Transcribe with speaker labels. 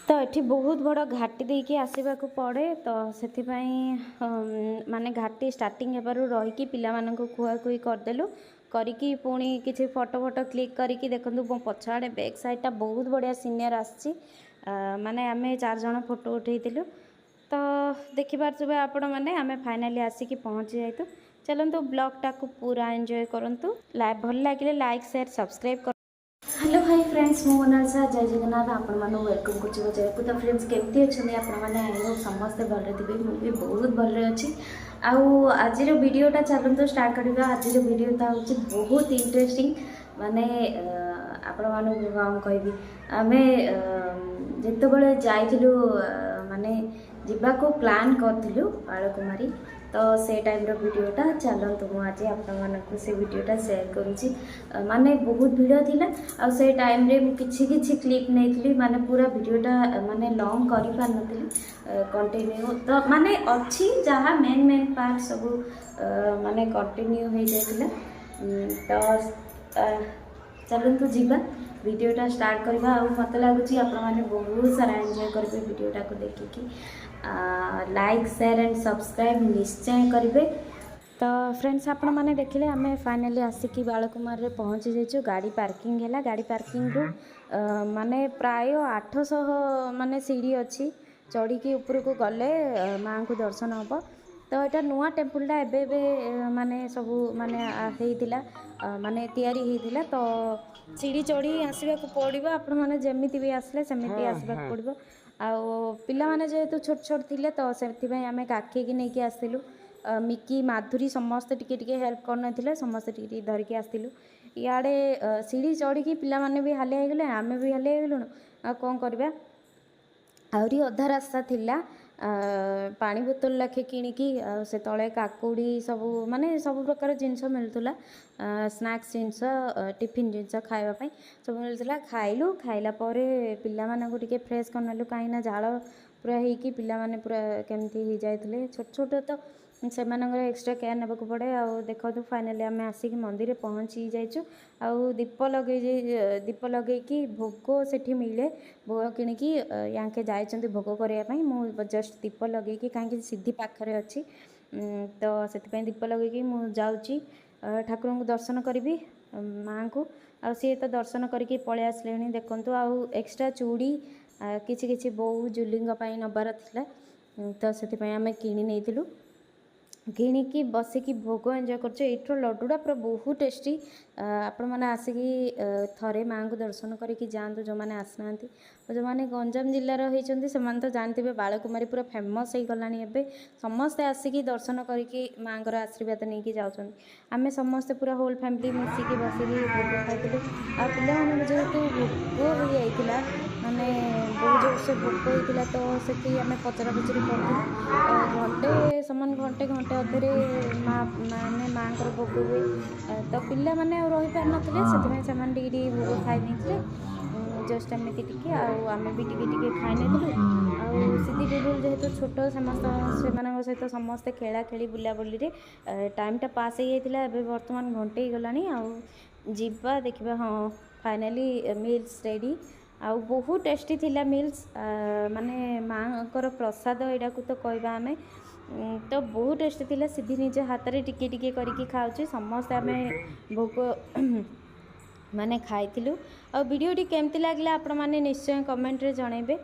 Speaker 1: तो ये बहुत बड़ घाटी देकी आसवाक पड़े तो से माने घाटी स्टार्टिंग हेबारू रहीकि पिला मानक खुआखुई करदेलु करिकी पुणी किसी फोटो फोटो क्लिक करिकी देखंतु मो पछाड़े बैक साइडटा बहुत बढ़िया सीनियर आसी माने आमे 4 जण फोटो उठेइतिलु तो देखि पारछुबे आपण माने आमे फाइनली आसिकी पहुंची जाइतु। चलंतु ब्लॉग टाको पूरा एंजॉय करंतु भल लागिले like share subscribe. Hello hi friends मो मोनालिसा जय जगन्नाथ आपण मानु वेलकम करछि बजायकु। तो फ्रेंड्स केमती अछन आपण माने समस्त भल थिबे मु भी बहुत भल अछि। आउ आजिर वीडियोटा चलंतु स्टार्ट करबा। आजिर वीडियोटा होछि बहुत इंटरेस्टिंग माने आपण मानु हम कहबी आमे जेते बेले जाइथिलु माने जिबाको प्लान करथिलु बाळकुमारी तो से टाइम रो वीडियोटा चलंतु मु आज आपण मानकु से वीडियोटा शेयर करूची। माने बहुत वीडियो थिला आ से टाइम रे मु किछि किछि क्लिप नेथली माने पूरा वीडियोटा माने लॉन्ग करि पार नथिली कंटिन्यू तो माने अछि जहा मेन मेन पार्ट सब माने कंटिन्यू हो जाइतिला। तो चलंतु जीवा वीडियोटा स्टार्ट करबा। आ मत लागुची आपण माने बहुत सारा एंजॉय करबे वीडियोटा को देखिकी लाइक शेयर एंड सब्सक्राइब निश्चय करेंगे। तो फ्रेंड्स आपण मैंने देखिले आम फाइनाली आसिकी बाळकुमार रे पहुँची जाइछु। गाड़ी पार्किंग है गाड़ी पार्किंग रु माने प्राय 800 माने सीढ़ी अच्छी चढ़ी की ऊपर को गले माँ को दर्शन हम। तो यहाँ नुआ टेम्पलटा एबे माने सबू माने होइतिला माने तैयारी होइतिला तो सीढ़ी चढ़ी आसवाक पड़ो। आपण मैंने जमीती भी आसले सेमिति आसवाक पड़ो। आउ पिला माने जेहेतु छोट छोट थिले तो से आम काखेकी नहीं आसलु मिकी माधुरी समस्ते टिके टिके हेल्प करनथिले समस्ते टिके धरिकी आसलु। इआड़े सीढ़ी चढ़ी पिला माने भी हालिया हो गले आमे भी हालिया हो गलुनु आ कोन करबा आहरी अधा रास्ता थिला पानी बोतल लाखे किणिकी से तले काकुड़ी सबू माने सब प्रकार जिनस मिलूला स्नैक्स जिनस टिफिन जिनस खावाई सब मिलूला खाइलु। खाइला पिला मानकु टिके फ्रेश करनेलु कहीं झाड़ पूरा होइकी पिला माने पूरा केमती हो जाइतिले छोट छोट तो से एक्सट्रा केयर नेबाक पड़े। आउ देखो फाइनाली आम आसिक मंदिर पहुँची जाइछु। आउ दीप लगेकी भोग सेठी मिले भोग किणिकी यांके जाइछन्ति भोग करने मु जस्ट दीप लगेकी कहीं सीधी पाखरे अच्छी तो से दीप लगेकी मु जाउची ठाकुर को दर्शन करी माँ को आ सी तो दर्शन करके पलि आसले देखु। आउ एक्सट्रा चूड़ी किछि किछि बोउ जुलिंग नबार थिला तो से आम किणी नेइथिलु किणिकी बसिकी भोग एंजॉय कर। एठर लड्डूटा पूरा बहुत टेस्टी आपण मैंने आसिकी थरे माँ को दर्शन करके जातु जो मैंने आसना जो मैंने गंजाम जिलार होती से तो जानते बाळकुमारी पूरा फेमस हो गलानी एबे समस्ते आसिकी दर्शन करके माँ को आशीर्वाद नहीं कि जाऊँ आम समस्ते पूरा होल फैमिली मिसिकी बसिकी भोग खाइलु। आ पिला माने जेहेतु भोग हो जाइतिला माने बहुत जोर से भोग होता तो से आम पचरा पचरी कर घंटे समान घंटे घंटे अधे माने माँ को भोग हुए तो पिला माने रही पार नथिले से भोग खाई नहीं जस्ट एमती टिके आम भी टिके खाई नहीं सीधी टेबुल जेहेतु छोट समस्त सहित समस्ते खेला खेली बुला बुली टाइमटा पास हो जाता बर्तमान घंटे ही गलानी आवा देखा। हाँ फाइनाली मील्स रेडी आउ बहुत टेस्टी थिला मील्स माने माँ को प्रसाद यहाँ को तो कहवा आम तो बहुत टेस्टी थिला सीधी निज हाथ में टिके टिके करके खाऊँ समस्ते आम भोग माने खाइथिलु। आ वीडियोटी केमती लागला आपण माने निश्चय कमेंट रे जणेबे।